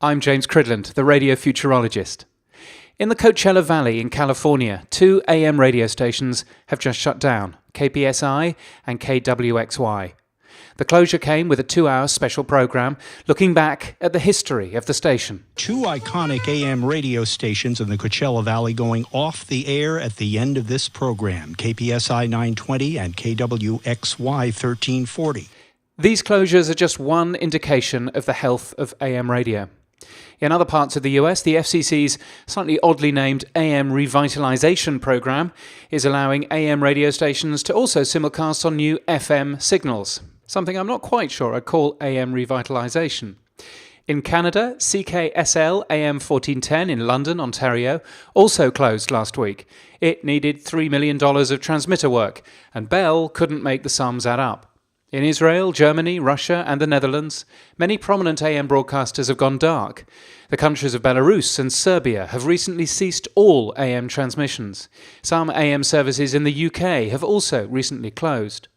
I'm James Cridland, the radio futurologist. In the Coachella Valley in California, 2 AM radio stations have just shut down, KPSI and KWXY. The closure came with a 2-hour special program looking back at the history of the station. 2 iconic AM radio stations in the Coachella Valley going off the air at the end of this program, KPSI 920 and KWXY 1340. These closures are just one indication of the health of AM radio. In other parts of the US, the FCC's slightly oddly named AM Revitalization Program is allowing AM radio stations to also simulcast on new FM signals, something I'm not quite sure I'd call AM Revitalization. In Canada, CKSL AM 1410 in London, Ontario, also closed last week. It needed $3 million of transmitter work, and Bell couldn't make the sums add up. In Israel, Germany, Russia and the Netherlands, many prominent AM broadcasters have gone dark. The countries of Belarus and Serbia have recently ceased all AM transmissions. Some AM services in the UK have also recently closed.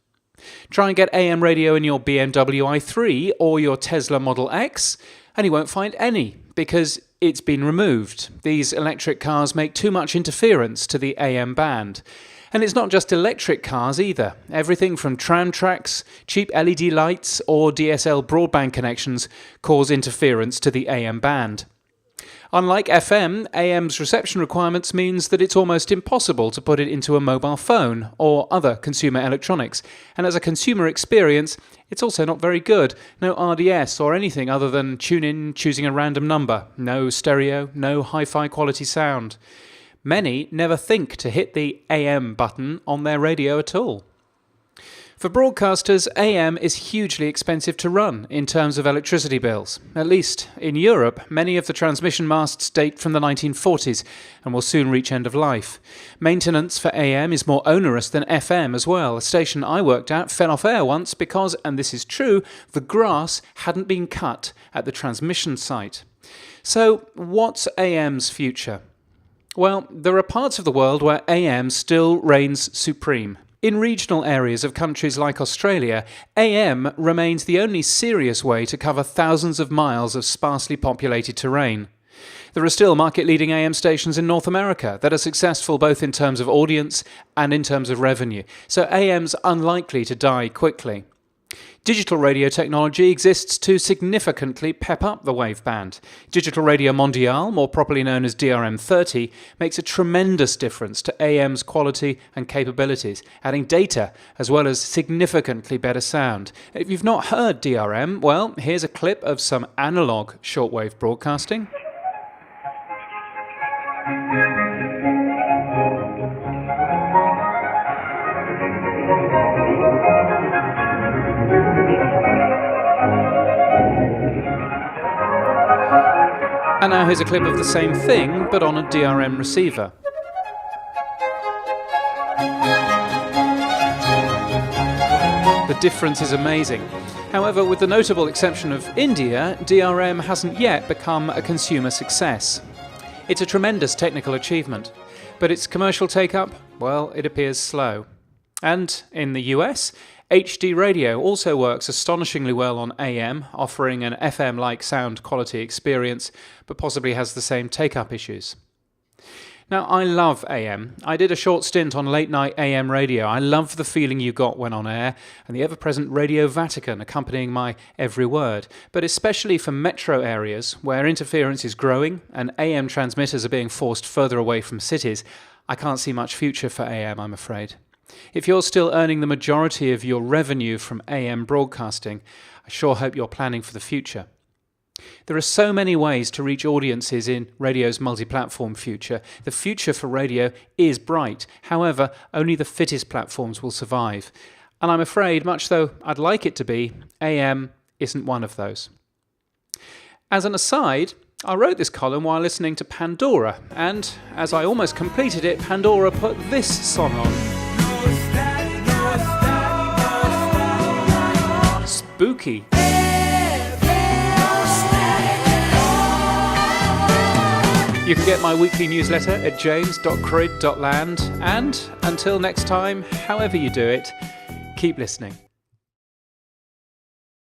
Try and get AM radio in your BMW i3 or your Tesla Model X, and you won't find any, because it's been removed. These electric cars make too much interference to the AM band. And it's not just electric cars either. Everything from tram tracks, cheap LED lights or DSL broadband connections cause interference to the AM band. Unlike FM, AM's reception requirements means that it's almost impossible to put it into a mobile phone or other consumer electronics. And as a consumer experience, it's also not very good. No RDS or anything other than tune in choosing a random number. No stereo, no hi-fi quality sound. Many never think to hit the AM button on their radio at all. For broadcasters, AM is hugely expensive to run in terms of electricity bills. At least in Europe, many of the transmission masts date from the 1940s and will soon reach end of life. Maintenance for AM is more onerous than FM as well. A station I worked at fell off air once because, and this is true, the grass hadn't been cut at the transmission site. So, what's AM's future? Well, there are parts of the world where AM still reigns supreme. In regional areas of countries like Australia, AM remains the only serious way to cover thousands of miles of sparsely populated terrain. There are still market-leading AM stations in North America that are successful both in terms of audience and in terms of revenue, so AM's unlikely to die quickly. Digital radio technology exists to significantly pep up the waveband. Digital Radio Mondiale, more properly known as DRM-30, makes a tremendous difference to AM's quality and capabilities, adding data as well as significantly better sound. If you've not heard DRM, well, here's a clip of some analog shortwave broadcasting. And now here's a clip of the same thing, but on a DRM receiver. The difference is amazing. However, with the notable exception of India, DRM hasn't yet become a consumer success. It's a tremendous technical achievement, but its commercial take-up, well, it appears slow. And in the US, HD radio also works astonishingly well on AM, offering an FM-like sound quality experience, but possibly has the same take-up issues. Now, I love AM. I did a short stint on late-night AM radio. I love the feeling you got when on air, and the ever-present Radio Vatican accompanying my every word. But especially for metro areas, where interference is growing and AM transmitters are being forced further away from cities, I can't see much future for AM, I'm afraid. If you're still earning the majority of your revenue from AM broadcasting, I sure hope you're planning for the future. There are so many ways to reach audiences in radio's multi-platform future. The future for radio is bright. However, only the fittest platforms will survive. And I'm afraid, much though I'd like it to be, AM isn't one of those. As an aside, I wrote this column while listening to Pandora, and as I almost completed it, Pandora put this song on. Spooky. You can get my weekly newsletter at james.crid.land, and until next time, however you do it, keep listening.